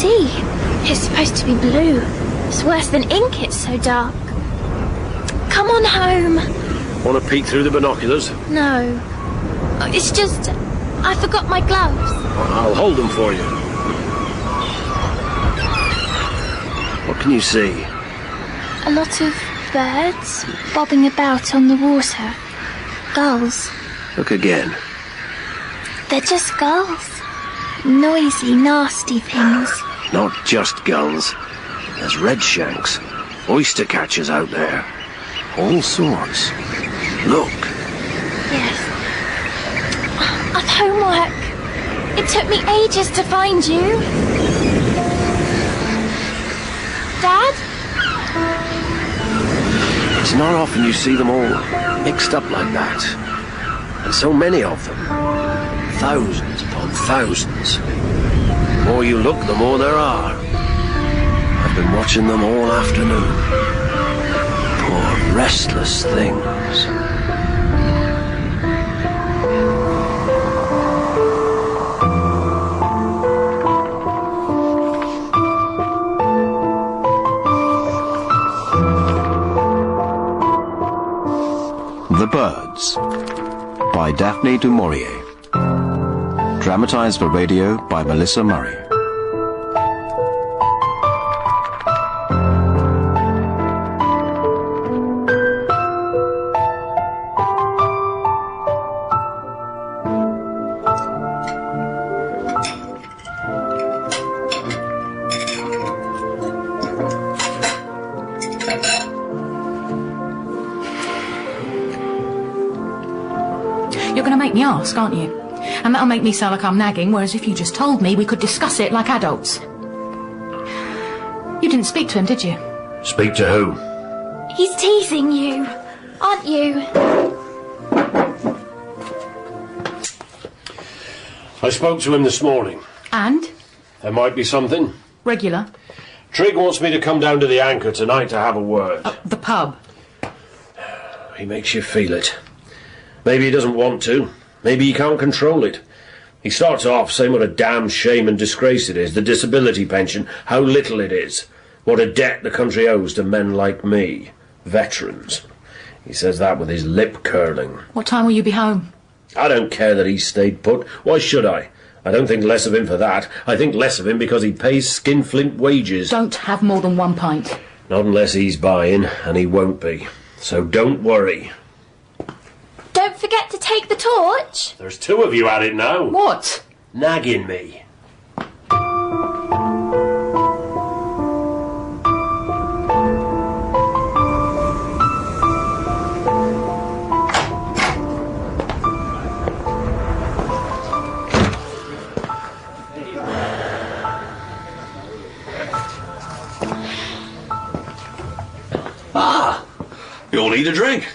see. It's supposed to be blue. It's worse than ink, it's so dark. Come on home. Want to peek through the binoculars? No. It's just... I forgot my gloves. I'll hold them for you. What can you see? A lot of birds bobbing about on the water. Gulls. Look again. They're just gulls. Noisy, nasty things. Not just gulls. There's redshanks, oyster catchers out there. All sorts. Look. Yes. I've homework. It took me ages to find you. Dad? It's not often you see them all mixed up like that. And so many of them. Thousands upon thousands. The more you look, the more there are. I've been watching them all afternoon. Poor restless things. The Birds by Daphne Du Maurier. Dramatized for radio by Melissa Murray. You're going to make me ask, aren't you? And that'll make me sound like I'm nagging, whereas if you just told me, we could discuss it like adults. You didn't speak to him, did you? Speak to who? He's teasing you, aren't you? I spoke to him this morning. And? There might be something. Regular? Trig wants me to come down to the Anchor tonight to have a word. The pub? He makes you feel it. Maybe he doesn't want to. Maybe he can't control it. He starts off saying what a damn shame and disgrace it is, the disability pension, how little it is, what a debt the country owes to men like me, veterans. He says that with his lip curling. What time will you be home? I don't care that he stayed put. Why should I? I don't think less of him for that. I think less of him because he pays skinflint wages. Don't have more than 1 pint. Not unless he's buying, and he won't be. So don't worry. Don't forget to take the torch. There's two of you at it now. What? Nagging me. Ah, you'll need a drink.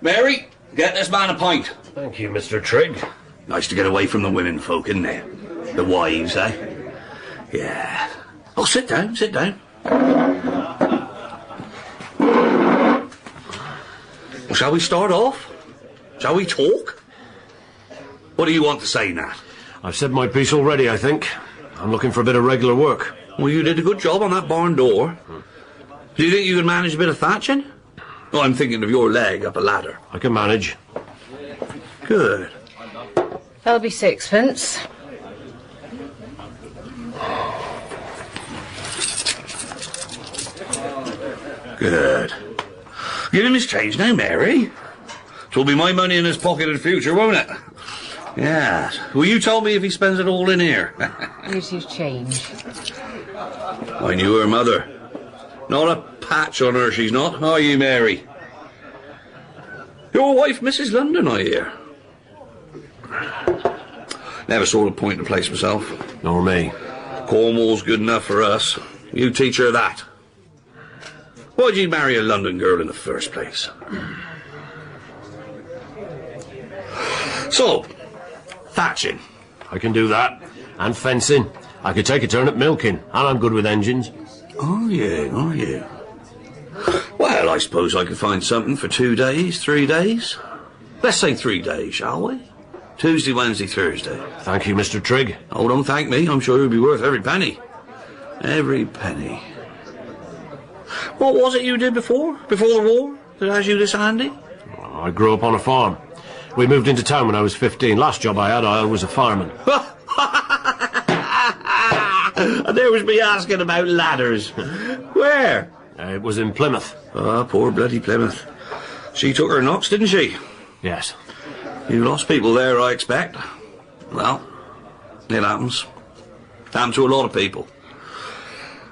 Mary, get this man a pint. Thank you, Mr. Trigg. Nice to get away from the women folk, isn't it? The wives, eh? Yeah. Oh, sit down, sit down. Well, shall we start off? Shall we talk? What do you want to say, Nat? I've said my piece already, I think. I'm looking for a bit of regular work. Well, you did a good job on that barn door. Do you think you can manage a bit of thatching? Oh, I'm thinking of your leg up a ladder. I can manage. Good. That'll be 6pence. Good. Give him his change now, Mary. 'Twill be my money in his pocket in future, won't it? Yes. Well, you told me if he spends it all in here. Here's his change. I knew her mother. Not a patch on her, she's not, are you, Mary? Your wife, Mrs. London, I hear. Never saw the point to place myself. Nor me. Cornwall's good enough for us. You teach her that. Why'd you marry a London girl in the first place? So, thatching. I can do that. And fencing. I could take a turn at milking. And I'm good with engines. Oh, yeah, oh, yeah. Well, I suppose I could find something for 2 days, 3 days. Let's say 3 days, shall we? Tuesday, Wednesday, Thursday. Thank you, Mr. Trigg. Oh, don't thank me. I'm sure it'll be worth every penny. Every penny. What was it you did before the war, that has you this handy? I grew up on a farm. We moved into town when I was 15. Last job I had, I was a fireman. And there was me asking about ladders. Where? It was in Plymouth. Ah, poor bloody Plymouth. She took her knocks, didn't she? Yes. You lost people there, I expect. Well, it happens. Happened to a lot of people.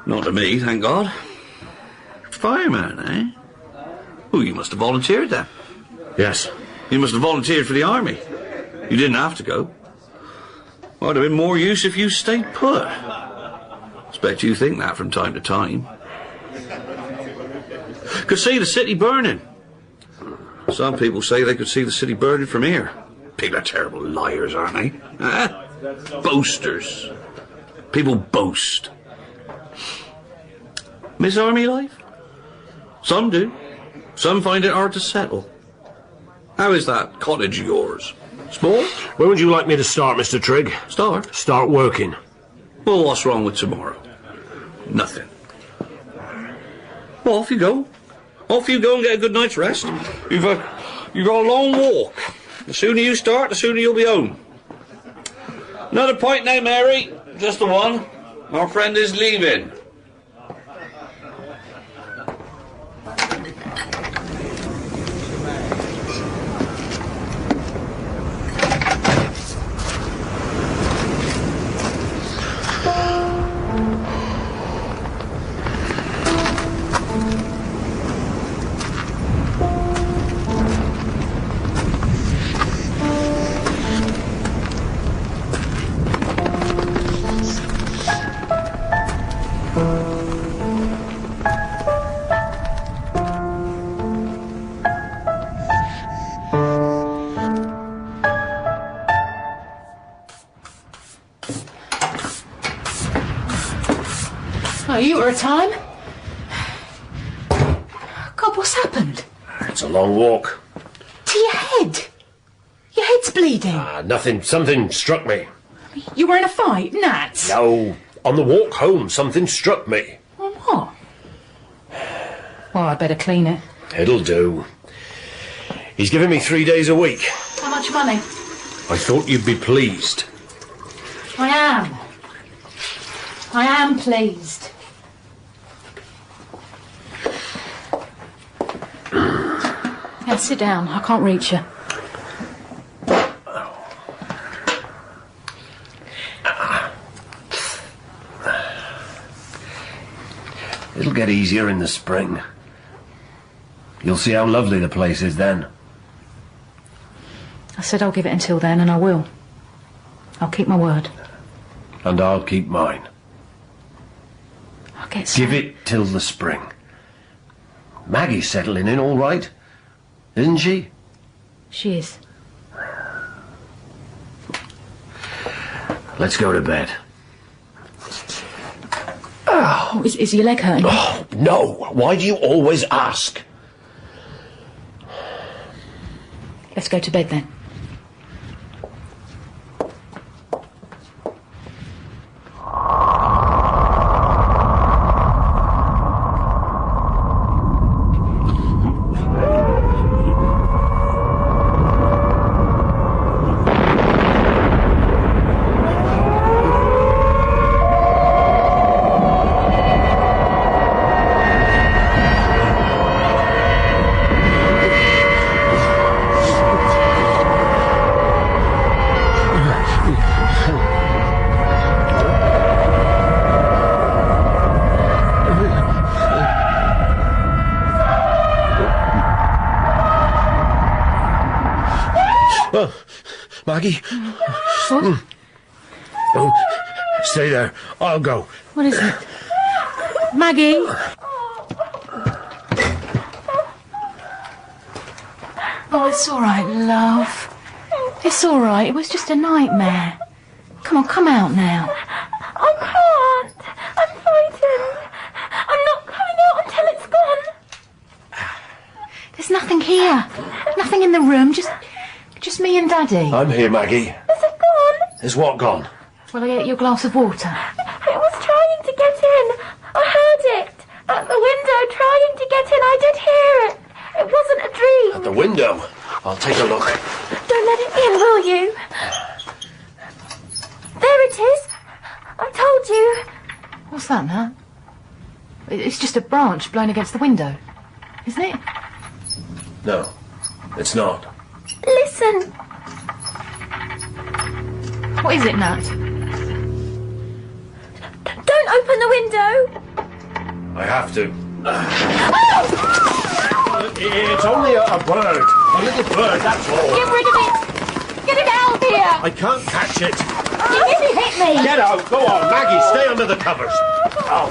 Not to me, thank God. Fireman, eh? Oh, you must have volunteered then. Yes. You must have volunteered for the army. You didn't have to go. Might have been more use if you stayed put. Expect you think that from time to time. Could see the city burning. Some people say they could see the city burning from here. People are terrible liars, aren't they? Huh? Boasters. People boast. Miss army life? Some do. Some find it hard to settle. How is that cottage of yours? Small? When would you like me to start, Mr. Trigg? Start? Start working. Well, what's wrong with tomorrow? Nothing. Well, off you go. Off you go and get a good night's rest. You've got a long walk. The sooner you start, the sooner you'll be home. Another point now, Mary. Just the one. Our friend is leaving. Oh, you were a time. God, what's happened? It's a long walk. To your head. Your head's bleeding. Nothing. Something struck me. You were in a fight, Nat? No. On the walk home, something struck me. Well, what? Well, I'd better clean it. It'll do. He's giving me 3 days a week. How much money? I thought you'd be pleased. I am. I am pleased. Now sit down. I can't reach you. It'll get easier in the spring. You'll see how lovely the place is then. I said I'll give it until then, and I will. I'll keep my word. And I'll keep mine. I'll get Give some. it till the spring. Maggie's settling in all right, isn't she? She is. Let's go to bed. Oh, is your leg hurting? Oh, no. Why do you always ask? Let's go to bed then. Maggie? What? Oh, stay there. I'll go. What is it? Maggie? Oh, it's all right, love. It's all right. It was just a nightmare. Come on, come out now. I can't. I'm frightened. I'm not coming out until it's gone. There's nothing here. Nothing in the room. Just me and Daddy. I'm here, Maggie. Is it gone? Is what gone? Will I get you a glass of water? I was trying to get in. I'll take a look. Don't let it in, will you? There it is. I told you. What's that, Nat? It's just a branch blown against the window, isn't it? No, it's not. Listen. What is it, Nat? Don't open the window. I have to. It's only a bird. A little bird, that's all. Get rid of it. Get it out of here. I can't catch it. You nearly hit me. Get out. Go on, Maggie. Stay under the covers. Oh.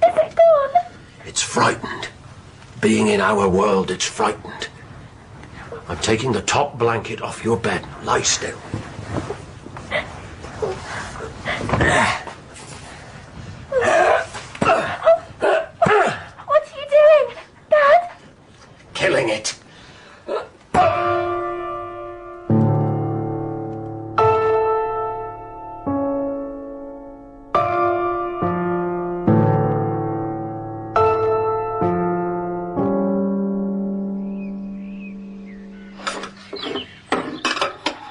Is it gone? It's frightened. Being in our world, it's frightened. I'm taking the top blanket off your bed. Lie still. What are you doing, Dad? Killing it.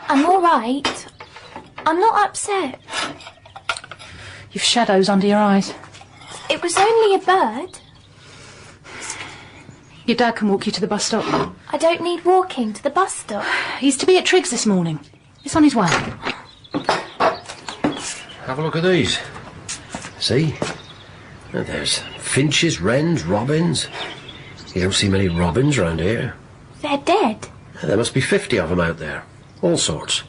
I'm all right. I'm not upset. You've shadows under your eyes. It was only a bird. Your dad can walk you to the bus stop. I don't need walking to the bus stop. He's to be at Triggs this morning. It's on his way. Have a look at these. See? There's finches, wrens, robins. You don't see many robins round here. They're dead. There must be 50 of them out there. All sorts.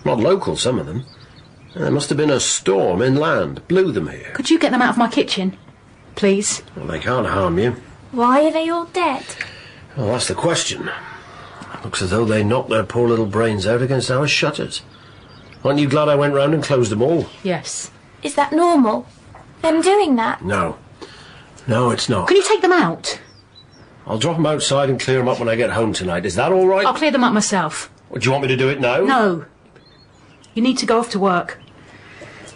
Not local, some of them. There must have been a storm inland. Blew them here. Could you get them out of my kitchen? Please? Well, they can't harm you. Why are they all dead? Well, that's the question. Looks as though they knocked their poor little brains out against our shutters. Aren't you glad I went round and closed them all? Yes. Is that normal? Them doing that? No. No, it's not. Can you take them out? I'll drop them outside and clear them up when I get home tonight. Is that all right? I'll clear them up myself. Or do you want me to do it now? No. You need to go off to work.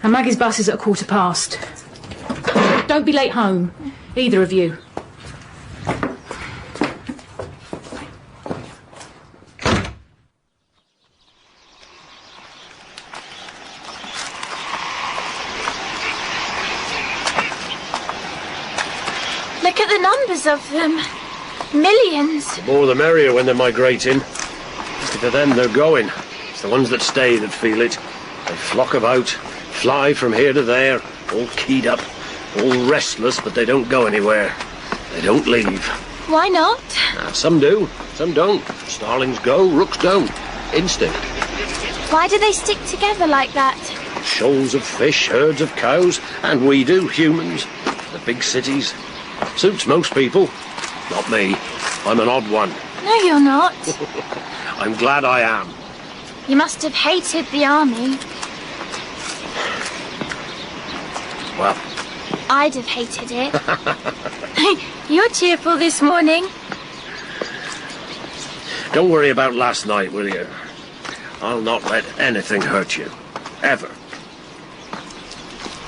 And Maggie's bus is at 1:15. Don't be late home, either of you. Look at the numbers of them. Millions. The more the merrier when they're migrating. To them, they're going. It's the ones that stay that feel it. They flock about, fly from here to there, all keyed up, all restless, but they don't go anywhere. They don't leave. Why not? Some do, some don't. Starlings go, rooks don't. Instinct. Why do they stick together like that? Shoals of fish, herds of cows, and we do, humans. The big cities. Suits most people. Not me. I'm an odd one. No, you're not. I'm glad I am. You must have hated the army. Well, I'd have hated it. You're cheerful this morning. don't worry about last night, will you? I'll not let anything hurt you. Ever.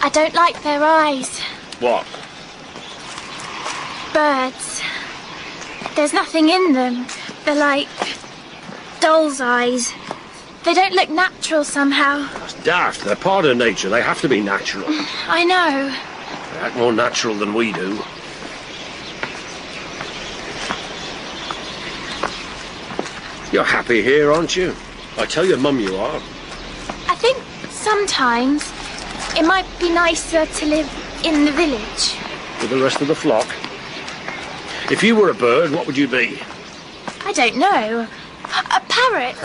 I don't like their eyes. What? Birds. There's nothing in them. They're like doll's eyes. They don't look natural somehow. That's daft. They're part of nature. They have to be natural. I know. They act more natural than we do. You're happy here, aren't you? I tell your mum you are. I think sometimes it might be nicer to live in the village. With the rest of the flock. If you were a bird, what would you be? I don't know. A parrot.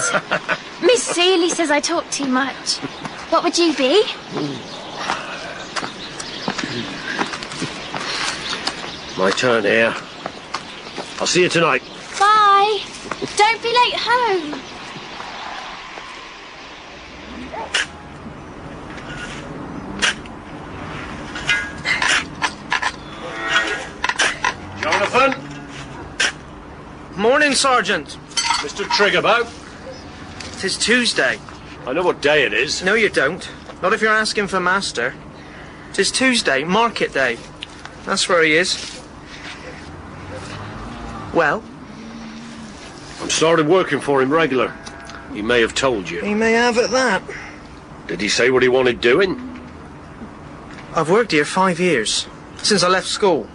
Miss Seeley says I talk too much. What would you be? My turn here. I'll see you tonight. Bye. Don't be late home. Jonathan? Morning, Sergeant. Mr. Trigg about? 'Tis Tuesday. I know what day it is. No, you don't. Not if you're asking for Master. 'Tis Tuesday, market day. That's where he is. Well? I've started working for him regular. He may have told you. He may have at that. Did he say what he wanted doing? I've worked here 5 years, since I left school.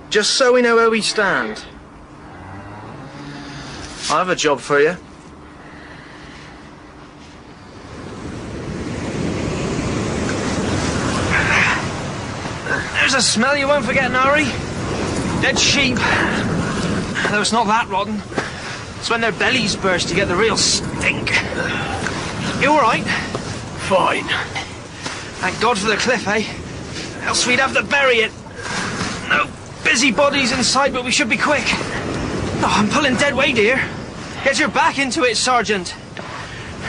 Just so we know where we stand. I have a job for you. There's a smell you won't forget, Nari. Dead sheep. Though it's not that rotten. It's when their bellies burst you get the real stink. You all right? Fine. Thank God for the cliff, eh? Else we'd have to bury it. No busy bodies inside, but we should be quick. Oh, I'm pulling dead weight here. Get your back into it, Sergeant.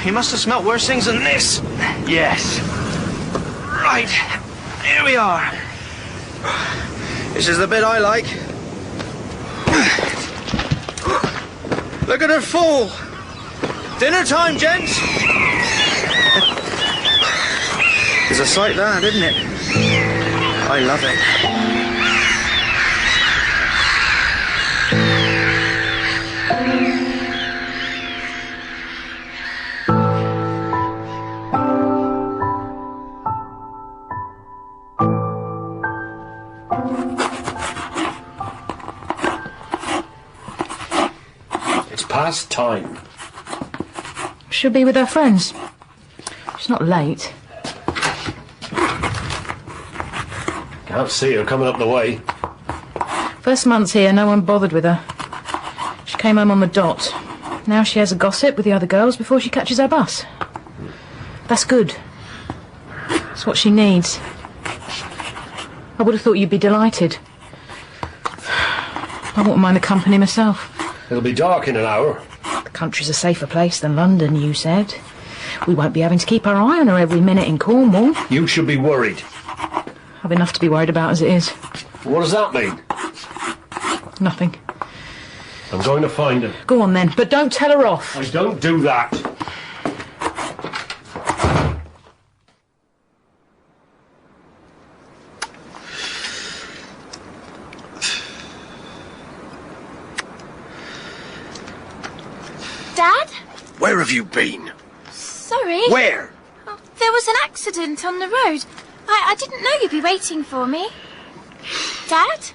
You must have smelt worse things than this. Yes. Right. Here we are. This is the bit I like. Look at her fall. Dinner time, gents. It's a sight that, isn't it? I love it. It's past time. She'll be with her friends. She's not late. Can't see her coming up the way. First month's here, no one bothered with her. She came home on the dot. Now she has a gossip with the other girls before she catches her bus. That's good. It's what she needs. I would have thought you'd be delighted. I wouldn't mind the company myself. It'll be dark in an hour. The country's a safer place than London, you said. We won't be having to keep our eye on her every minute in Cornwall. You should be worried. I've enough to be worried about as it is. What does that mean? Nothing. I'm going to find her. Go on then, but don't tell her off. I don't do that. Dad? Where have you been? Sorry. Where? Oh, there was an accident on the road. I didn't know you'd be waiting for me. Dad?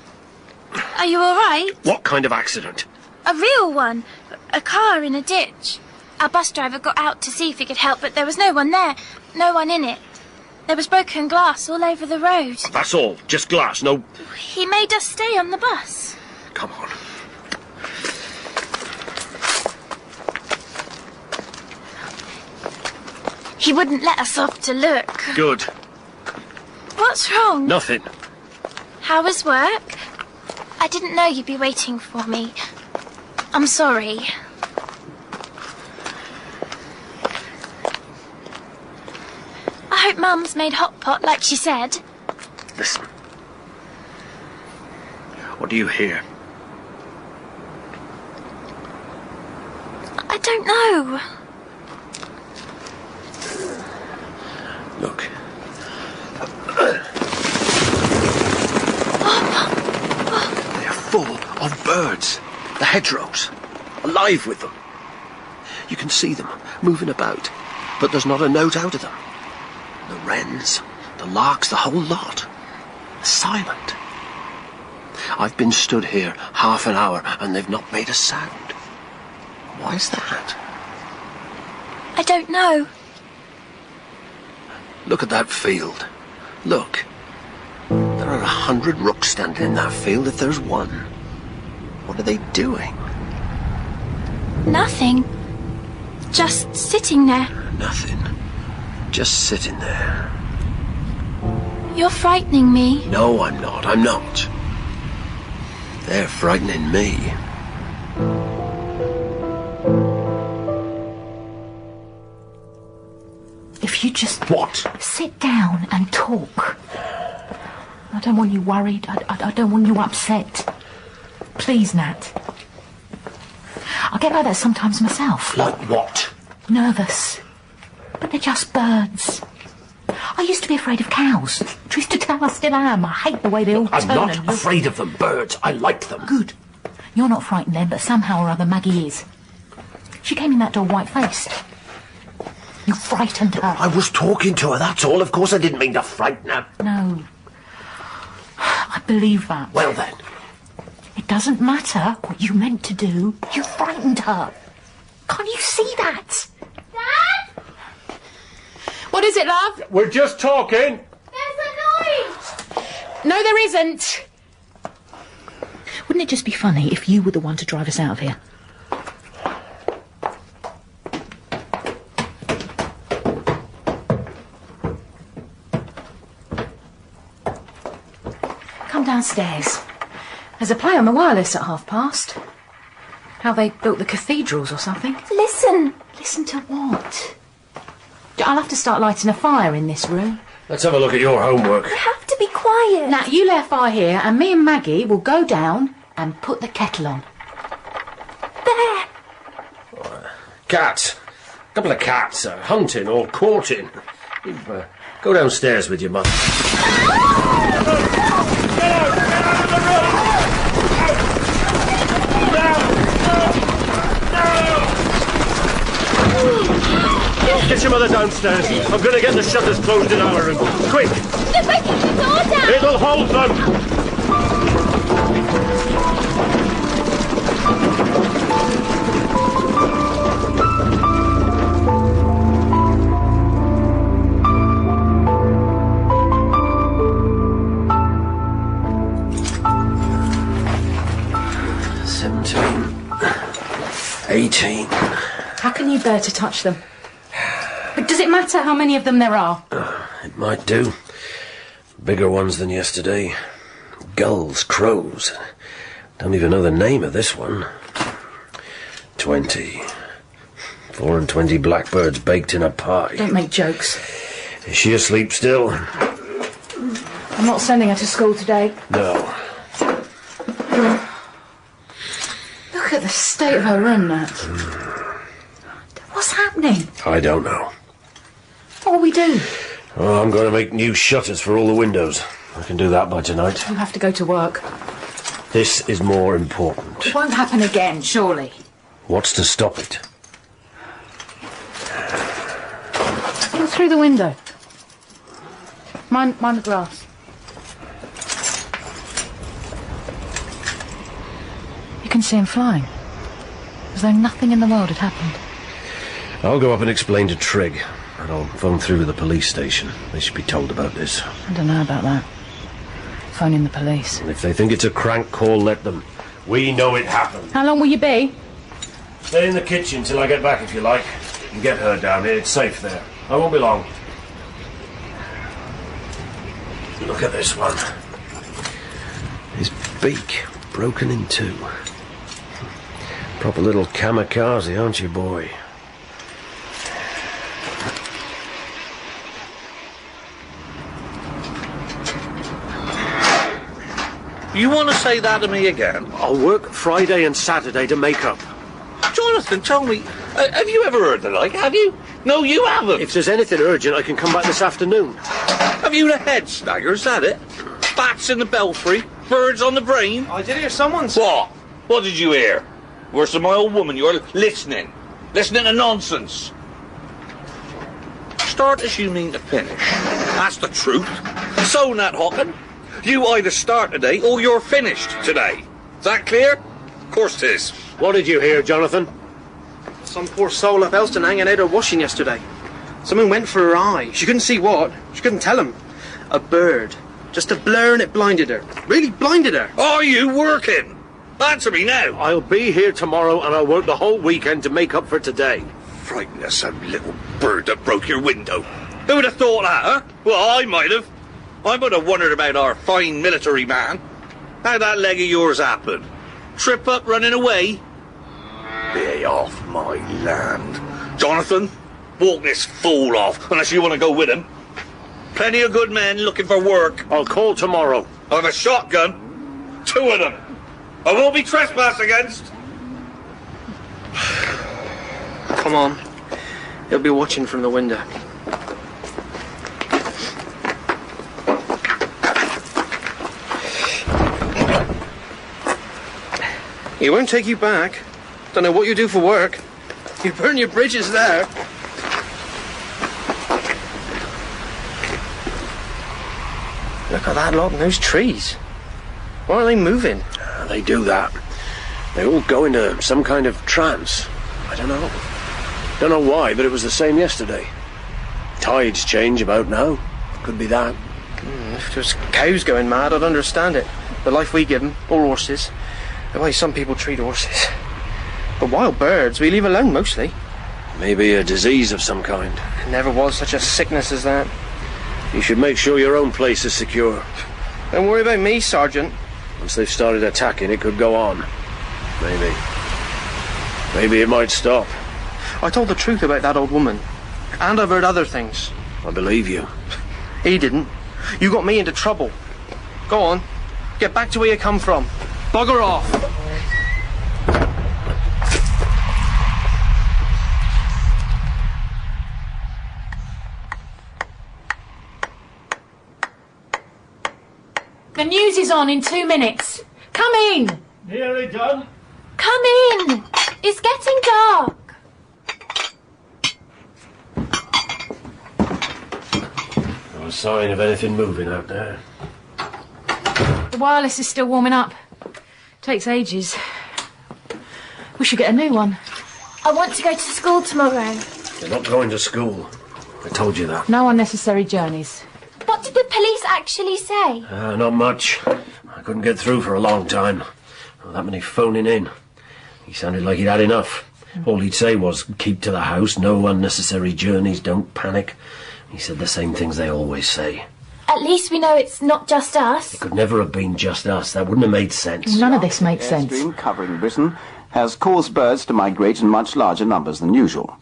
Are you all right? What kind of accident? A real one. A car in a ditch. Our bus driver got out to see if he could help, but there was no one there. No one in it. There was broken glass all over the road. That's all. Just glass, no... He made us stay on the bus. Come on. He wouldn't let us off to look. Good. What's wrong? Nothing. How was work? I didn't know you'd be waiting for me. I'm sorry. I hope Mum's made hot pot like she said. Listen. What do you hear? I don't know. Look. They're full of birds. The hedgerows. Alive with them. You can see them moving about, but there's not a note out of them. The wrens, the larks, the whole lot. Silent. I've been stood here half an hour and they've not made a sound. Why is that? I don't know. Look at that field. Look. There are 100 rooks standing in that field if there's one. What are they doing? Nothing. Just sitting there. Nothing. Just sitting there. You're frightening me. No, I'm not. I'm not. They're frightening me. If you just... What? Sit down and talk. I don't want you worried. I don't want you upset. Please, Nat. I get like that sometimes myself. Like what? Nervous. But they're just birds. I used to be afraid of cows. Truth to tell, I still am. I hate the way they all I'm turn not and look. afraid of them, birds. I like them. Good. You're not frightened then, but somehow or other Maggie is. She came in that door white-faced. You frightened her. I was talking to her, that's all. Of course I didn't mean to frighten her. No. I believe that. Well then. It doesn't matter what you meant to do. You frightened her. Can't you see that? Dad? What is it, love? We're just talking. There's a noise! No, there isn't. Wouldn't it just be funny if you were the one to drive us out of here? Come downstairs. There's a play on the wireless at past. How they built the cathedrals or something. Listen. Listen to what? I'll have to start lighting a fire in this room. Let's have a look at your homework. You have to be quiet. Now, you let fire here, and me and Maggie will go down and put the kettle on. There. Cats. A couple of cats hunting or courting. You, go downstairs with your mother. Get your mother downstairs. I'm going to get the shutters closed in our room. Quick! They're breaking the door down. It'll hold them! How can you bear to touch them? But does it matter how many of them there are? It might do. Bigger ones than yesterday. Gulls, crows. Don't even know the name of this one. 20. 4 and 20 blackbirds baked in a pie. Don't make jokes. Is she asleep still? I'm not sending her to school today. No. Look at the state of her room, Nat. What's happening? I don't know. What will we do? Oh, I'm going to make new shutters for all the windows. I can do that by tonight. You have to go to work. This is more important. It won't happen again, surely. What's to stop it? Look through the window. Mind the glass. You can see him flying. As though nothing in the world had happened. I'll go up and explain to Trigg. And I'll phone through to the police station. They should be told about this. I don't know about that. Phoning the police. And if they think it's a crank call, let them. We know it happened. How long will you be? Stay in the kitchen till I get back, if you like. And get her down here. It's safe there. I won't be long. Look at this one. His beak broken in two. Proper little kamikaze, aren't you, boy? You want to say that to me again? I'll work Friday and Saturday to make up. Jonathan, tell me, have you ever heard the like, have you? No, you haven't. If there's anything urgent, I can come back this afternoon. Have you the head snagger, is that it? Bats in the belfry, birds on the brain? I did hear someone's... What? What did you hear? Worse than my old woman, you're listening. Listening to nonsense. Start as you mean to finish. That's the truth. So, Nat Hawken, you either start today or you're finished today. Is that clear? Of course it is. What did you hear, Jonathan? Some poor soul up Elston hanging out her washing yesterday. Something went for her eye. She couldn't see what. She couldn't tell him. A bird. Just a blur and it blinded her. Really blinded her. Are you working? Answer me now. I'll be here tomorrow and I'll work the whole weekend to make up for today. Frightened of some little bird that broke your window. Who would have thought that, huh? Well, I might have. I would have wondered about our fine military man. How'd that leg of yours happen? Trip up running away? Be off my land. Jonathan, walk this fool off, unless you want to go with him. Plenty of good men looking for work. I'll call tomorrow. I have a shotgun. 2 of them. I won't be trespassed against. Come on. He'll be watching from the window. He won't take you back. Don't know what you do for work. You burn your bridges there. Look at that lot and those trees. Why are they moving? They do that. They all go into some kind of trance. I don't know. Don't know why, but it was the same yesterday. Tides change about now. Could be that. If there's cows going mad, I'd understand it. The life we give them, or horses. The way some people treat horses. But wild birds, we leave alone mostly. Maybe a disease of some kind. Never was such a sickness as that. You should make sure your own place is secure. Don't worry about me, Sergeant. Once they've started attacking, it could go on. Maybe. Maybe it might stop. I told the truth about that old woman. And I've heard other things. I believe you. He didn't. You got me into trouble. Go on. Get back to where you come from. Bugger off. The news is on in 2 minutes. Come in. Nearly done. Come in. It's getting dark. No sign of anything moving out there. The wireless is still warming up. Takes ages. We should get a new one. I want to go to school tomorrow. You're not going to school. I told you that. No unnecessary journeys. What did the police actually say? Not much. I couldn't get through for a long time. Not that many phoning in. He sounded like he'd had enough. All he'd say was, keep to the house, no unnecessary journeys, don't panic. He said the same things they always say. At least we know it's not just us. It could never have been just us. That wouldn't have made sense. None of this makes sense. Airstream covering Britain has caused birds to migrate in much larger numbers than usual.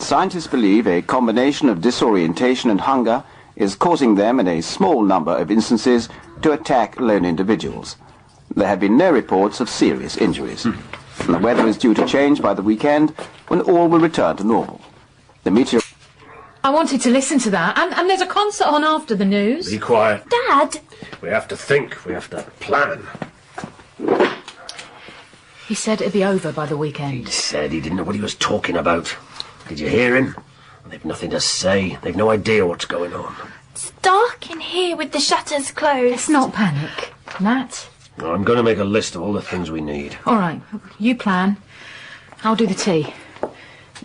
Scientists believe a combination of disorientation and hunger is causing them, in a small number of instances, to attack lone individuals. There have been no reports of serious injuries. And the weather is due to change by the weekend, when all will return to normal. The meteor... I wanted to listen to that. And there's a concert on after the news. Be quiet. Dad? We have to think. We have to plan. He said it'd be over by the weekend. He said he didn't know what he was talking about. Did you hear him? They've nothing to say. They've no idea what's going on. It's dark in here with the shutters closed. Let's not panic. Nat? I'm going to make a list of all the things we need. All right. You plan. I'll do the tea.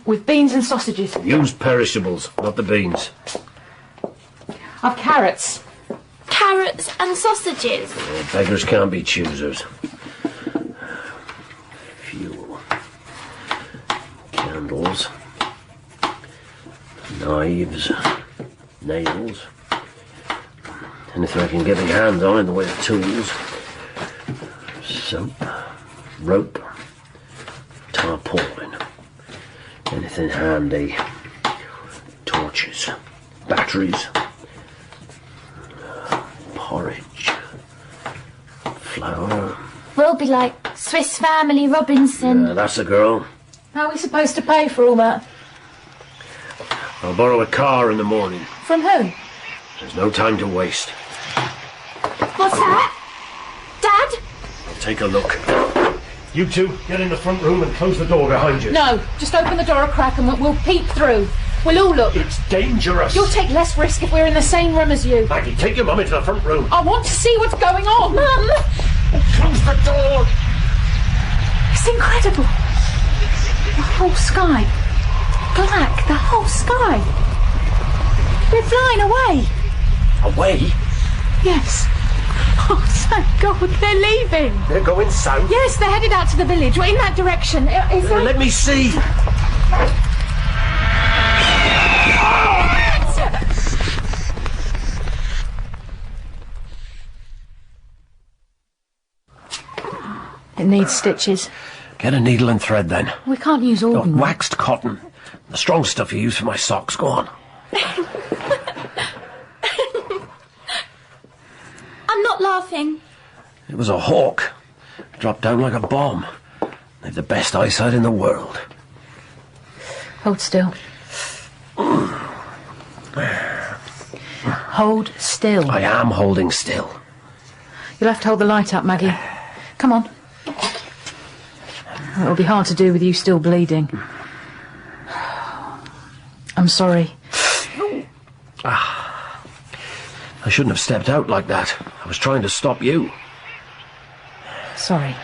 With beans and sausages. Use perishables, not the beans. I've carrots. Carrots and sausages. Beggars can't be choosers. Fuel. Candles. Knives. Nails. Anything I can get my hands on in the way of tools. Soap. Rope. Tarpaulin. Anything handy. Torches. Batteries. Porridge. Flour. We'll be like Swiss Family Robinson. That's a girl. How are we supposed to pay for all that? I'll borrow a car in the morning. From who? There's no time to waste. What's that? Dad? I'll take a look. You two, get in the front room and close the door behind you. No, just open the door a crack and we'll peep through. We'll all look. It's dangerous. You'll take less risk if we're in the same room as you. Maggie, take your mum into the front room. I want to see what's going on. Mum! Close the door. It's incredible. The whole sky. Black, the whole sky. We're flying away. Away? Yes. Oh, thank God, they're leaving. They're going south? Yes, they're headed out to the village. We're in that direction. Is there... Let me see. It needs stitches. Get a needle and thread then. We can't use ordinary. Waxed cotton. The strong stuff you use for my socks. Go on. I'm not laughing. It was a hawk. Dropped down like a bomb. They've the best eyesight in the world. Hold still. Hold still. I am holding still. You'll have to hold the light up, Maggie. Come on. It'll be hard to do with you still bleeding. I'm sorry. I shouldn't have stepped out like that. I was trying to stop you. Sorry.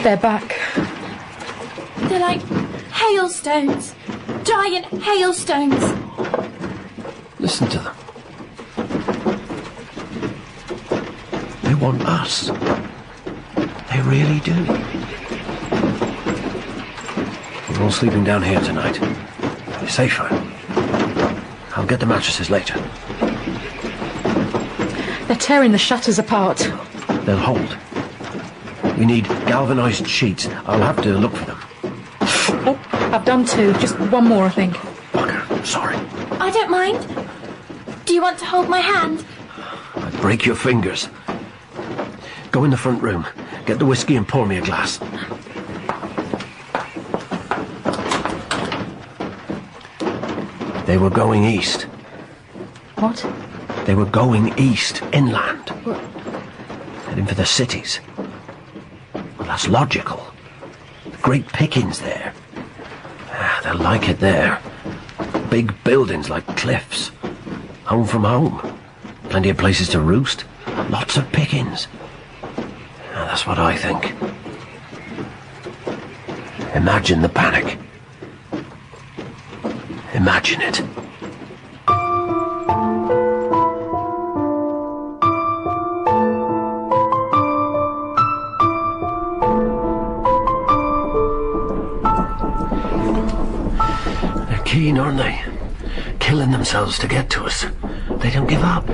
They're back. They're like hailstones. Giant hailstones. Listen to them. They want us. They really do. We're all sleeping down here tonight. You're safer. I'll get the mattresses later. They're tearing the shutters apart. They'll hold. We need galvanized sheets. I'll have to look for them. Oh, I've done 2. Just one more, I think. Bugger, I'm sorry. I don't mind. Do you want to hold my hand? I'd break your fingers. Go in the front room. Get the whiskey and pour me a glass. They were going east. What? They were going east, inland. What? Heading for the cities. Well, that's logical. Great pickings there. They'll like it there. Big buildings like cliffs. Home from home. Plenty of places to roost. Lots of pickings. That's what I think. Imagine the panic. Imagine it. They're keen, aren't they? Killing themselves to get to us. They don't give up.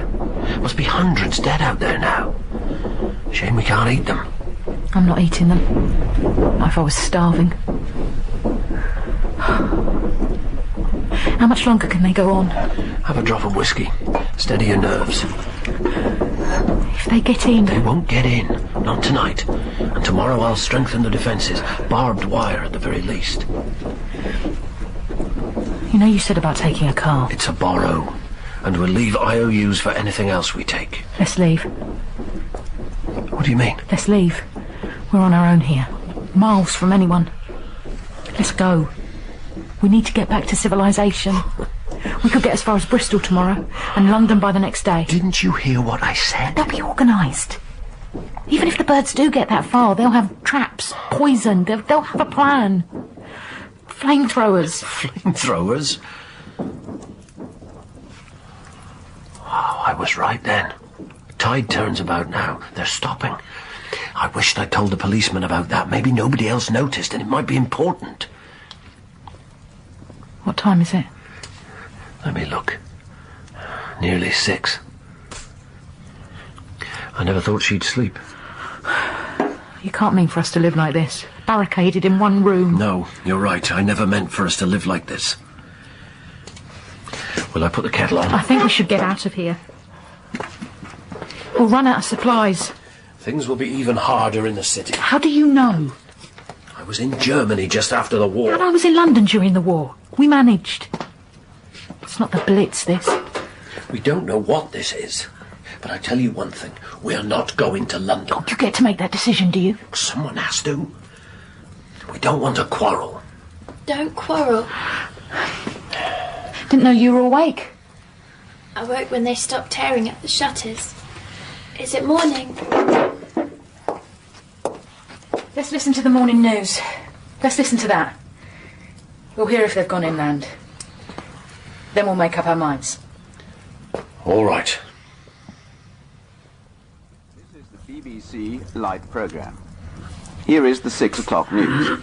Must be hundreds dead out there now. Shame we can't eat them. I'm not eating them. Not if I was starving. How much longer can they go on? Have a drop of whiskey. Steady your nerves. If they get in... They won't get in. Not tonight. And tomorrow I'll strengthen the defences. Barbed wire at the very least. You know you said about taking a car. It's a borrow. And we'll leave IOUs for anything else we take. Let's leave. What do you mean? Let's leave. We're on our own here. Miles from anyone. Let's go. We need to get back to civilization. We could get as far as Bristol tomorrow and London by the next day. Didn't you hear what I said? They'll be organised. Even if the birds do get that far, they'll have traps, poison, they'll have a plan. Flamethrowers. Flamethrowers? Oh, I was right then. Tide turns about now. They're stopping. I wished I'd told the policeman about that. Maybe nobody else noticed, and it might be important. What time is it? Let me look. Nearly 6. I never thought she'd sleep. You can't mean for us to live like this. Barricaded in one room. No, you're right. I never meant for us to live like this. Will I put the kettle on? I think we should get out of here. We'll run out of supplies. Things will be even harder in the city. How do you know? I was in Germany just after the war. And I was in London during the war. We managed. It's not the Blitz, this. We don't know what this is. But I tell you one thing. We're not going to London. You get to make that decision, do you? Someone has to. We don't want to quarrel. Don't quarrel. Didn't know you were awake. I woke when they stopped tearing at the shutters. Is it morning? Let's listen to the morning news. Let's listen to that. We'll hear if they've gone inland. Then we'll make up our minds. All right. This is the BBC Live programme. Here is the 6 o'clock news.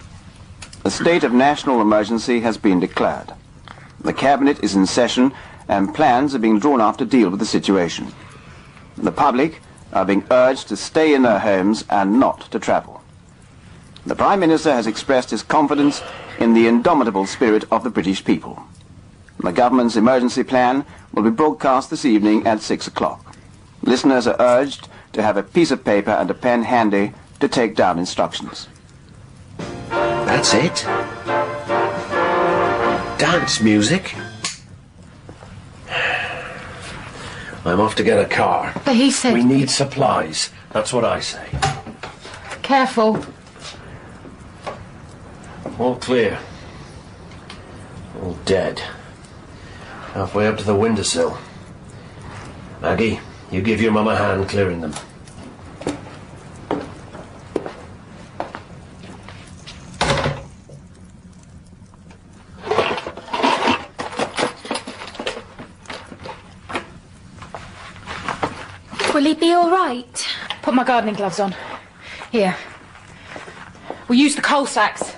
A state of national emergency has been declared. The Cabinet is in session and plans are being drawn up to deal with the situation. The public are being urged to stay in their homes and not to travel. The Prime Minister has expressed his confidence in the indomitable spirit of the British people. The government's emergency plan will be broadcast this evening at 6 o'clock. Listeners are urged to have a piece of paper and a pen handy to take down instructions. That's it? Dance music? I'm off to get a car. But he said... We need supplies. That's what I say. Careful. All clear. All dead. Halfway up to the windowsill. Maggie, you give your mum a hand clearing them. Will he be all right? Put my gardening gloves on. Here. We'll use the coal sacks.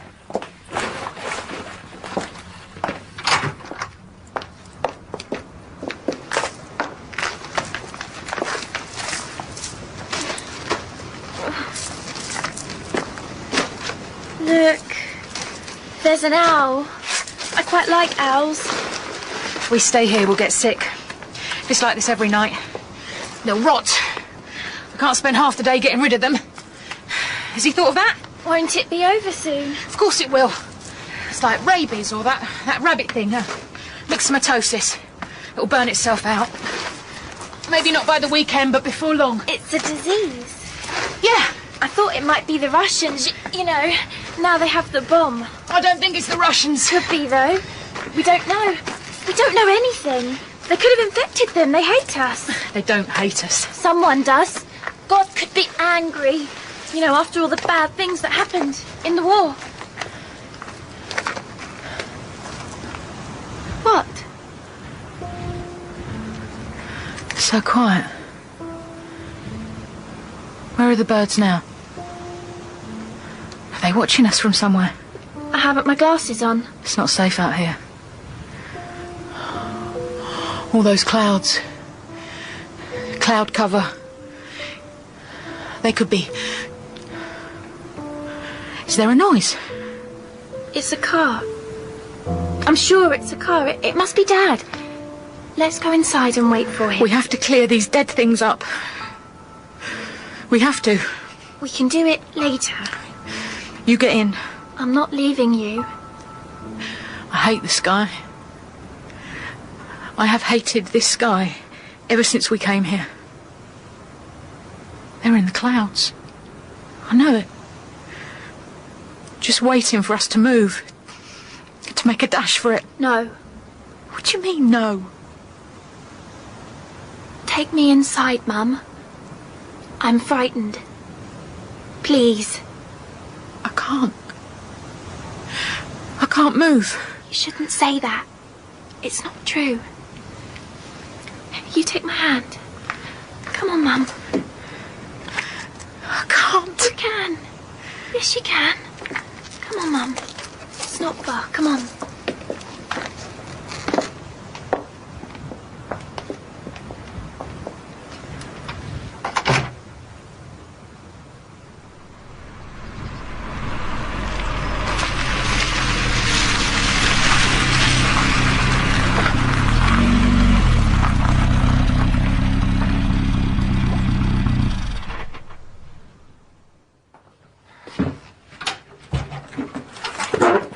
Look, there's an owl. I quite like owls. If we stay here, we'll get sick. If it's like this every night, they'll rot. We can't spend half the day getting rid of them. Has he thought of that? Won't it be over soon? Of course it will. It's like rabies or that rabbit thing, myxomatosis. It'll burn itself out. Maybe not by the weekend, but before long. It's a disease. Yeah. I thought it might be the Russians, you know. Now they have the bomb. I don't think it's the Russians. Could be, though. We don't know. We don't know anything. They could have infected them. They hate us. They don't hate us. Someone does. God could be angry. You know, after all the bad things that happened in the war. What? It's so quiet. Where are the birds now? Are they watching us from somewhere? I haven't my glasses on. It's not safe out here. All those clouds. Cloud cover. They could be... Is there a noise? It's a car. I'm sure it's a car. It must be Dad. Let's go inside and wait for him. We have to clear these dead things up. We have to. We can do it later. You get in. I'm not leaving you. I hate the sky. I have hated this sky ever since we came here. They're in the clouds. I know it. Just waiting for us to move. To make a dash for it. No. What do you mean, no? Take me inside, Mum. I'm frightened. Please. I can't. I can't move. You shouldn't say that. It's not true. You take my hand. Come on, Mum. I can't. You can. Yes, you can. Come on, Mum. It's not far. Come on.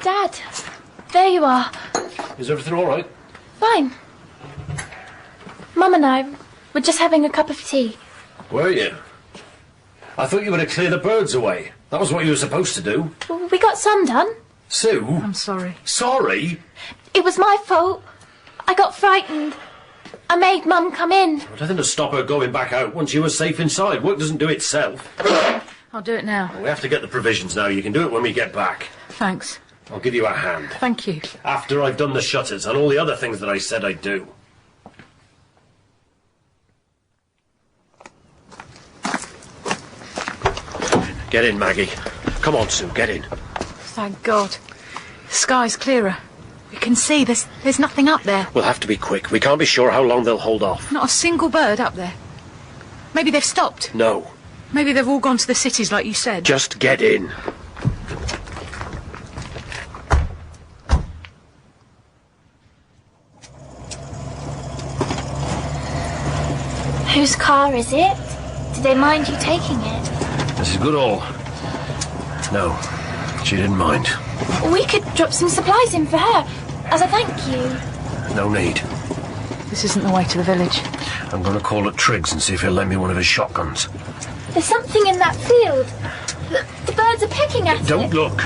Dad, there you are. Is everything all right? Fine. Mum and I were just having a cup of tea. Were you? I thought you were to clear the birds away. That was what you were supposed to do. Well, we got some done. Sue? I'm sorry. Sorry? It was my fault. I got frightened. I made Mum come in. Nothing to stop her going back out once you were safe inside. Work doesn't do itself. I'll do it now. We have to get the provisions now. You can do it when we get back. Thanks. I'll give you a hand. Thank you. After I've done the shutters and all the other things that I said I'd do. Get in, Maggie. Come on, Sue, get in. Thank God. The sky's clearer. We can see there's nothing up there. We'll have to be quick. We can't be sure how long they'll hold off. Not a single bird up there. Maybe they've stopped. No. Maybe they've all gone to the cities like you said. Just get in. Whose car is it? Did they mind you taking it? Mrs. Goodall. No, she didn't mind. We could drop some supplies in for her, as a thank you. No need. This isn't the way to the village. I'm going to call at Triggs and see if he'll lend me one of his shotguns. There's something in that field. The birds are pecking at it. Don't look.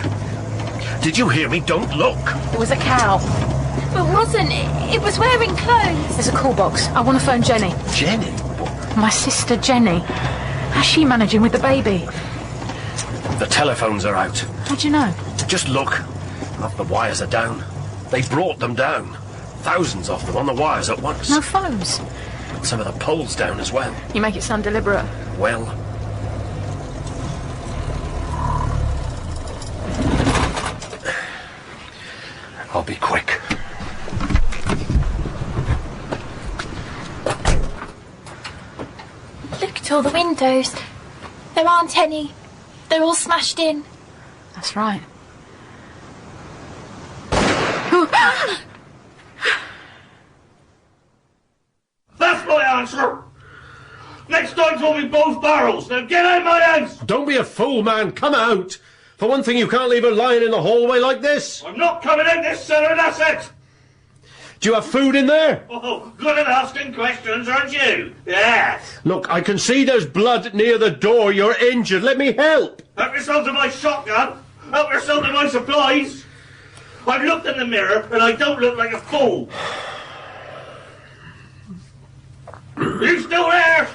Did you hear me? Don't look. It was a cow. It wasn't. It was wearing clothes. There's a call box. I want to phone Jenny. Jenny? My sister Jenny. How's she managing with the baby? The telephones are out. How'd you know? Just look. Half the wires are down. They brought them down. Thousands of them on the wires at once. No phones. Some of the poles down as well. You make it sound deliberate. Well... I'll be quick. Look at all the windows. There aren't any. They're all smashed in. That's right. That's my answer. Next time's only both barrels. Now get out of my house. Don't be a fool, man. Come out. For one thing, you can't leave her lying in the hallway like this. I'm not coming out this cellar, that's it. Do you have food in there? Oh, good at asking questions, aren't you? Yes. Look, I can see there's blood near the door. You're injured. Let me help. Help yourself to my shotgun. Help yourself to my supplies. I've looked in the mirror and I don't look like a fool. You still there?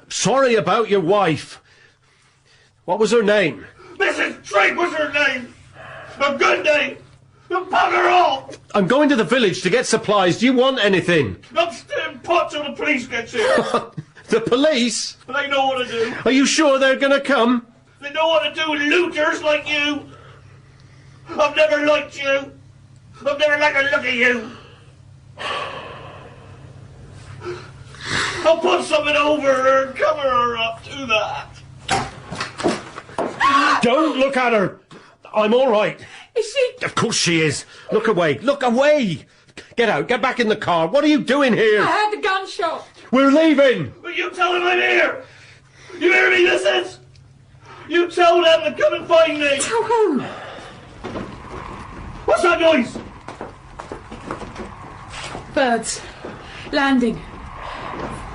Sorry about your wife. What was her name? Mrs. Trigg was her name. A good name. Bugger all. I'm going to the village to get supplies. Do you want anything? I'm staying put till the police gets here. The police? They know what to do. Are you sure they're going to come? They know what to do with looters like you. I've never liked you. I've never liked the look of you. I'll put something over her and cover her up. Do that. Don't look at her. I'm all right. Is she? Of course she is. Look away. Look away. Get out. Get back in the car. What are you doing here? I heard the gunshot. We're leaving. But you tell them I'm here. You hear me, missus? You tell them to come and find me. Tell who? What's that noise? Birds. Landing.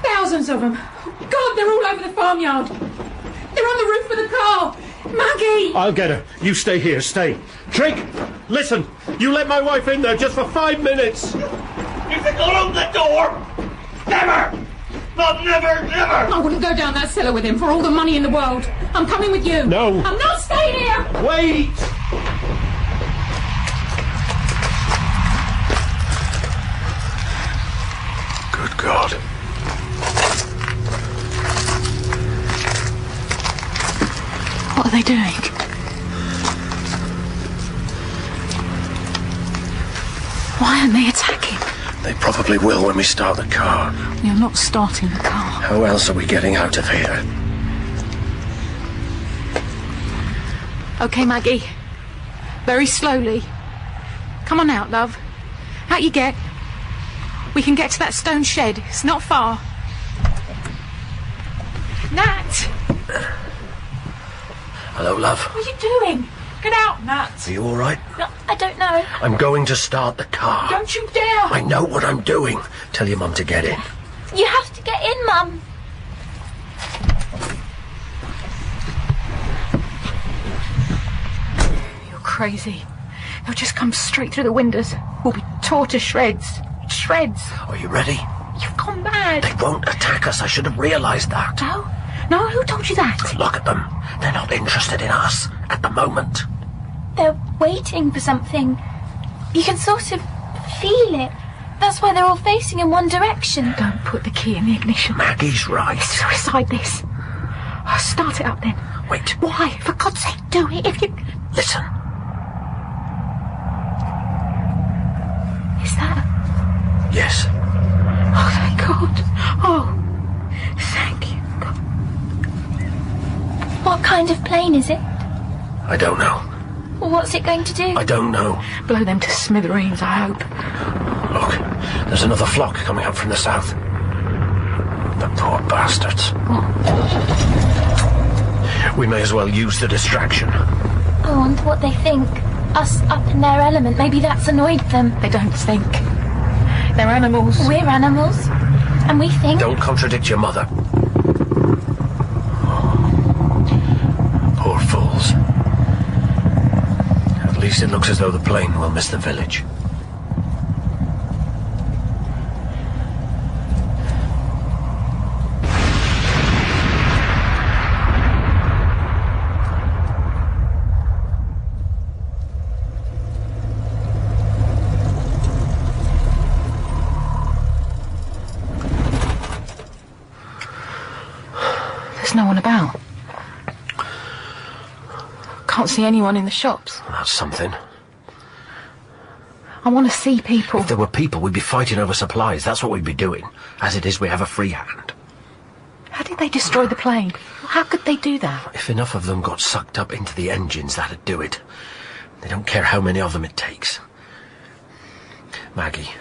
Thousands of them. God, they're all over the farmyard. They're on the roof of the car. Maggie! I'll get her. You stay here. Stay. Trig, listen. You let my wife in there just for 5 minutes. You think I'll open the door? Never! Not never, never! I wouldn't go down that cellar with him for all the money in the world. I'm coming with you. No. I'm not staying here! Wait! Good God. What are they doing? Why aren't they attacking? They probably will when we start the car. You're not starting the car. How else are we getting out of here? Okay, Maggie. Very slowly. Come on out, love. Out you get. We can get to that stone shed. It's not far. Nat! Hello, love. What are you doing? Get out, Nat. Are you all right? No, I don't know. I'm going to start the car. Don't you dare! I know what I'm doing. Tell your mum to get in. You have to get in, Mum. You're crazy. They'll just come straight through the windows. We'll be tore to shreds. Shreds. Are you ready? You've gone mad. They won't attack us. I should have realised that. No? No, who told you that? Look at them. They're not interested in us at the moment. They're waiting for something. You can sort of feel it. That's why they're all facing in one direction. Don't put the key in the ignition. Maggie's right. Suicide this. Oh, start it up then. Wait. Why? For God's sake, do it if you... Listen. Is that... Yes. Oh, thank God. Oh, thank you, God. What kind of plane is it? I don't know. Well, what's it going to do? I don't know. Blow them to smithereens, I hope. Look, there's another flock coming up from the south. The poor bastards. We may as well use the distraction. I wonder what they think. Us up in their element, maybe that's annoyed them. They don't think. They're animals. We're animals. And we think... Don't contradict your mother. Poor fools. At least it looks as though the plane will miss the village. There's no one about. Can't see anyone in the shops. That's something. I want to see people. If there were people, we'd be fighting over supplies. That's what we'd be doing. As it is, we have a free hand. How did they destroy the plane? How could they do that? If enough of them got sucked up into the engines, that'd do it. They don't care how many of them it takes. Maggie,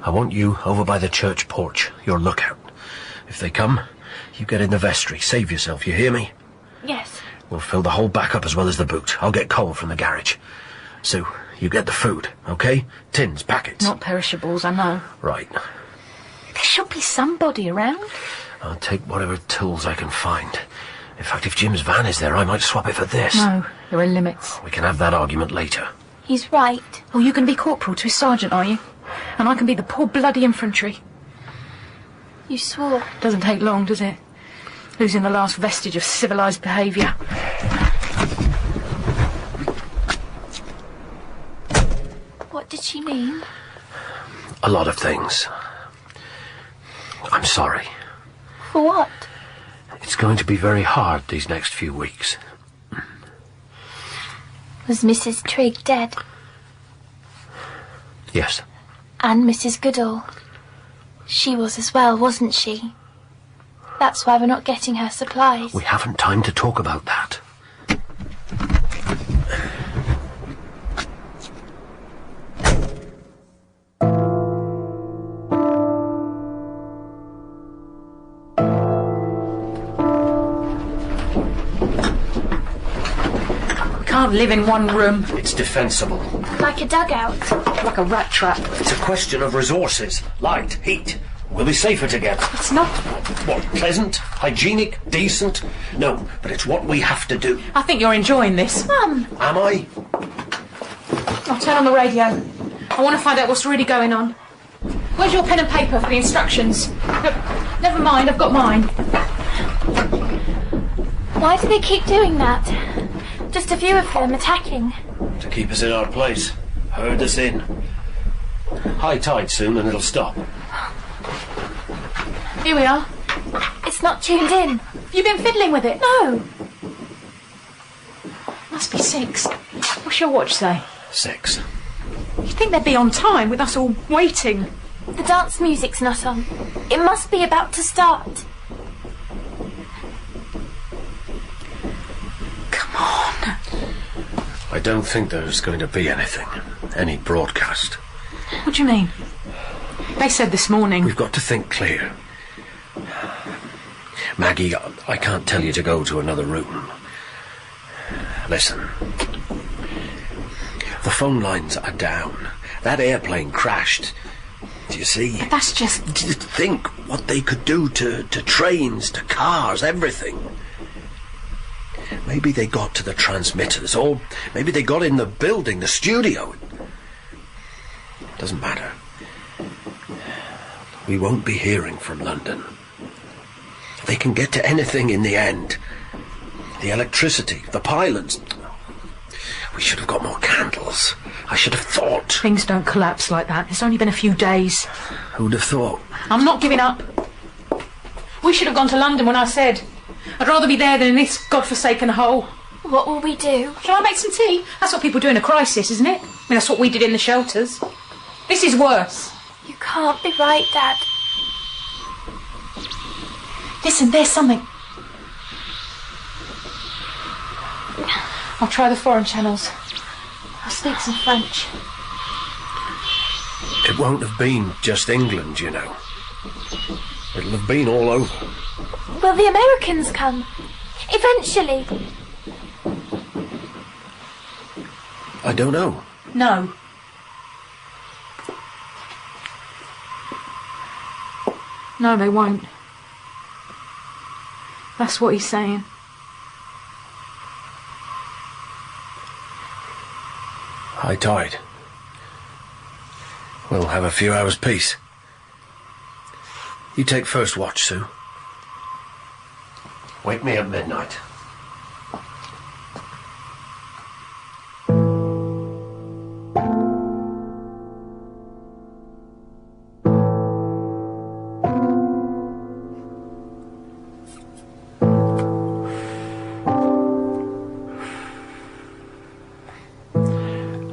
I want you over by the church porch, your lookout. If they come, you get in the vestry. Save yourself, you hear me? Yes. We'll fill the whole back up as well as the boot. I'll get coal from the garage. Sue, you get the food, okay? Tins, packets. Not perishables, I know. Right. There should be somebody around. I'll take whatever tools I can find. In fact, if Jim's van is there, I might swap it for this. No, there are limits. We can have that argument later. He's right. Oh, you can be corporal to his sergeant, are you? And I can be the poor bloody infantry. You swore. Doesn't take long, does it? Losing the last vestige of civilised behaviour. What did she mean? A lot of things. I'm sorry. For what? It's going to be very hard these next few weeks. Was Mrs. Trigg dead? Yes. And Mrs. Goodall? She was as well, wasn't she? That's why we're not getting her supplies. We haven't time to talk about that. We can't live in one room. It's defensible. Like a dugout. Like a rat trap. It's a question of resources. Light, heat. We'll be safer together. It's not... What, pleasant? Hygienic? Decent? No, but it's what we have to do. I think you're enjoying this. Mum! Am I? I'll turn on the radio. I want to find out what's really going on. Where's your pen and paper for the instructions? No, never mind, I've got mine. Why do they keep doing that? Just a few of them attacking. To keep us in our place. Herd us in. High tide soon and it'll stop. Here we are. It's not tuned in. You've been fiddling with it? No. Must be 6. What's your watch say? 6. You'd think they'd be on time with us all waiting. The dance music's not on. It must be about to start. Come on. I don't think there's going to be anything. Any broadcast. What do you mean? They said this morning... We've got to think clear. Maggie, I can't tell you to go to another room. Listen. The phone lines are down. That airplane crashed. Do you see? That's just... Think what they could do to trains, to cars, everything. Maybe they got to the transmitters, or maybe they got in the building, the studio. Doesn't matter. We won't be hearing from London. They can get to anything in the end. The electricity, the pylons. We should have got more candles. I should have thought. Things don't collapse like that. It's only been a few days. Who'd have thought? I'm not giving up. We should have gone to London when I said. I'd rather be there than in this godforsaken hole. What will we do? Shall I make some tea? That's what people do in a crisis, isn't it? I mean, that's what we did in the shelters. This is worse. You can't be right, Dad. Listen, there's something. I'll try the foreign channels. I'll speak some French. It won't have been just England, you know. It'll have been all over. Will the Americans come? Eventually. I don't know. No. No, they won't. That's what he's saying. High tide. We'll have a few hours' peace. You take first watch, Sue. Wake me at midnight.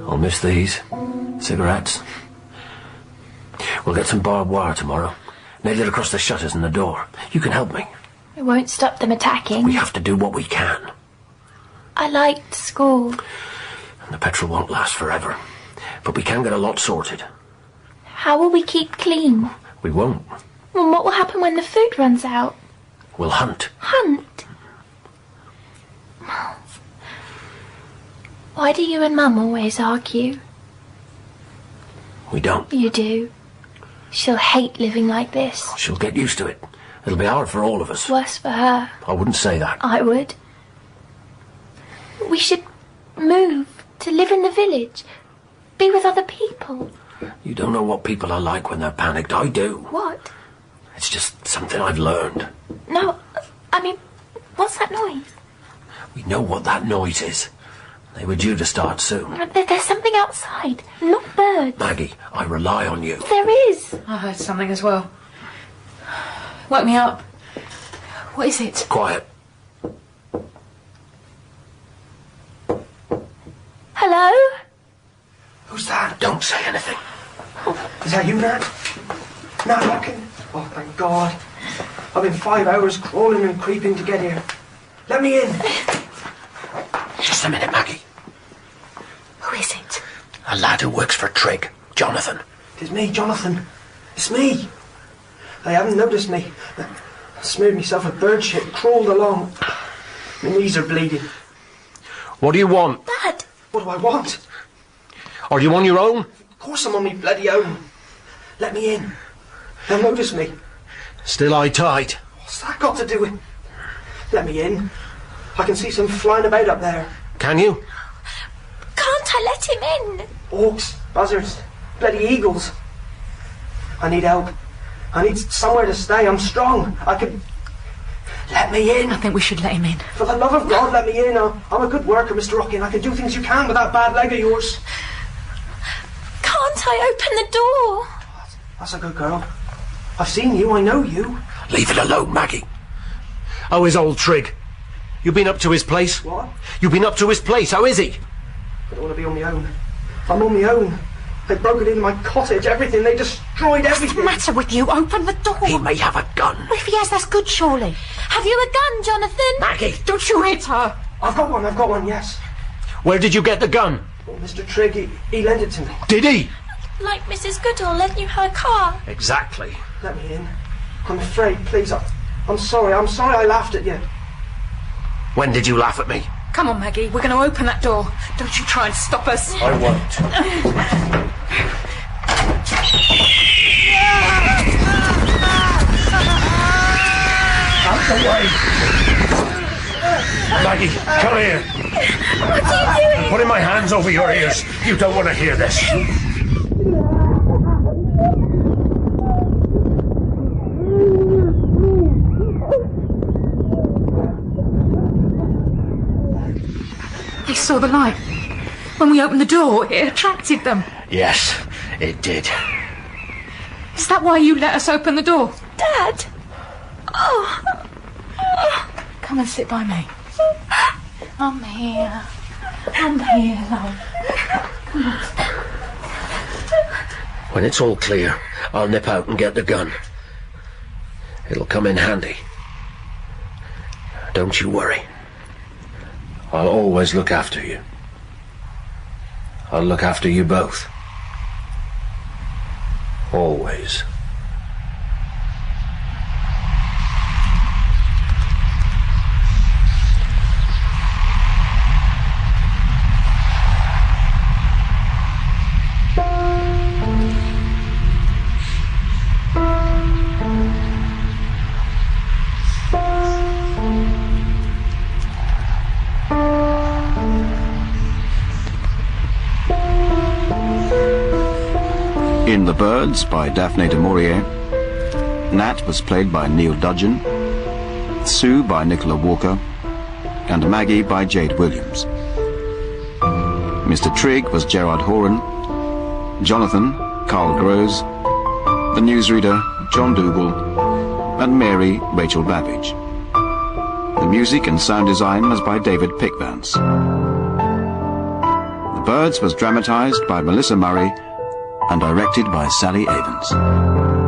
I'll miss these. Cigarettes. We'll get some barbed wire tomorrow. Nail it across the shutters and the door. You can help me. It won't stop them attacking. We have to do what we can. I liked school. And the petrol won't last forever. But we can get a lot sorted. How will we keep clean? We won't. Well, what will happen when the food runs out? We'll hunt. Hunt? Why do you and Mum always argue? We don't. You do. She'll hate living like this. She'll get used to it. It'll be hard for all of us. Worse for her. I wouldn't say that. I would. We should move to live in the village. Be with other people. You don't know what people are like when they're panicked. I do. What? It's just something I've learned. No, I mean, what's that noise? We know what that noise is. They were due to start soon. There's something outside, not birds. Maggie, I rely on you. There is. I heard something as well. Wake me up. What is it? Quiet. Hello? Who's that? Don't say anything. Is that you, Nat? Nat Hawkins? Oh, thank God. I've been 5 hours crawling and creeping to get here. Let me in. Just a minute, Maggie. Who is it? A lad who works for Trig. Jonathan. It's me, Jonathan. It's me. They haven't noticed me. I smeared myself with bird shit, crawled along. My knees are bleeding. What do you want? Dad. What do I want? Are you on your own? Of course I'm on me bloody own. Let me in. They'll notice me. Still high tide. What's that got to do with... Let me in. I can see some flying about up there. Can you? Can't I let him in? Hawks, buzzards, bloody eagles. I need help. I need somewhere to stay. I'm strong. I can... Let me in. I think we should let him in. For the love of God, let me in. I'm a good worker, Mr. Rockin. I can do things you can with that bad leg of yours. Can't I open the door? That's a good girl. I've seen you. I know you. Leave it alone, Maggie. How is old Trig? You been up to his place? What? You been up to his place? How is he? I don't want to be on my own. I'm on my own. They broke it into my cottage, everything. They destroyed everything. What's the matter with you? Open the door. He may have a gun. If he has, that's good, surely. Have you a gun, Jonathan? Maggie! Don't you hit her. I've got one, yes. Where did you get the gun? Well, Mr. Trigg, he lent it to me. Did he? Like Mrs. Goodall lent you her car. Exactly. Let me in. I'm afraid, please. I'm sorry. I'm sorry I laughed at you. When did you laugh at me? Come on, Maggie. We're going to open that door. Don't you try and stop us. I won't. Out the way! Maggie, come here. What are you doing? Putting my hands over your ears. You don't want to hear this. They saw the light. When we opened the door, it attracted them. Yes, it did. Is that why you let us open the door? Dad. Oh. Come and sit by me. I'm here. I'm here, love. When it's all clear, I'll nip out and get the gun. It'll come in handy. Don't you worry. I'll always look after you. I'll look after you both. Always. In The Birds by Daphne Du Maurier, Nat was played by Neil Dudgeon, Sue by Nicola Walker, and Maggie by Jade Williams. Mr. Trigg was Gerard Horan, Jonathan, Carl Groves, the newsreader, John Dougal, and Mary, Rachel Babbage. The music and sound design was by David Pickvance. The Birds was dramatised by Melissa Murray and directed by Sally Avens.